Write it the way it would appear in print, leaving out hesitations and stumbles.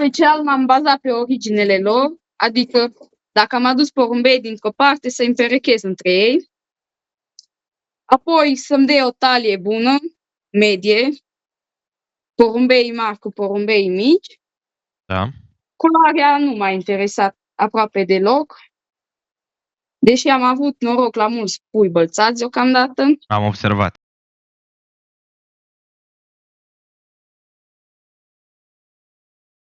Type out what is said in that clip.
special m-am bazat pe originele lor, adică dacă am adus porumbei dintr-o parte, să împerechez între ei. Apoi să-mi dea o talie bună, medie, porumbei mari cu porumbei mici. Da. Culoarea nu m-a interesat aproape deloc, deși am avut noroc la mulți pui bălțați deocamdată. Am observat.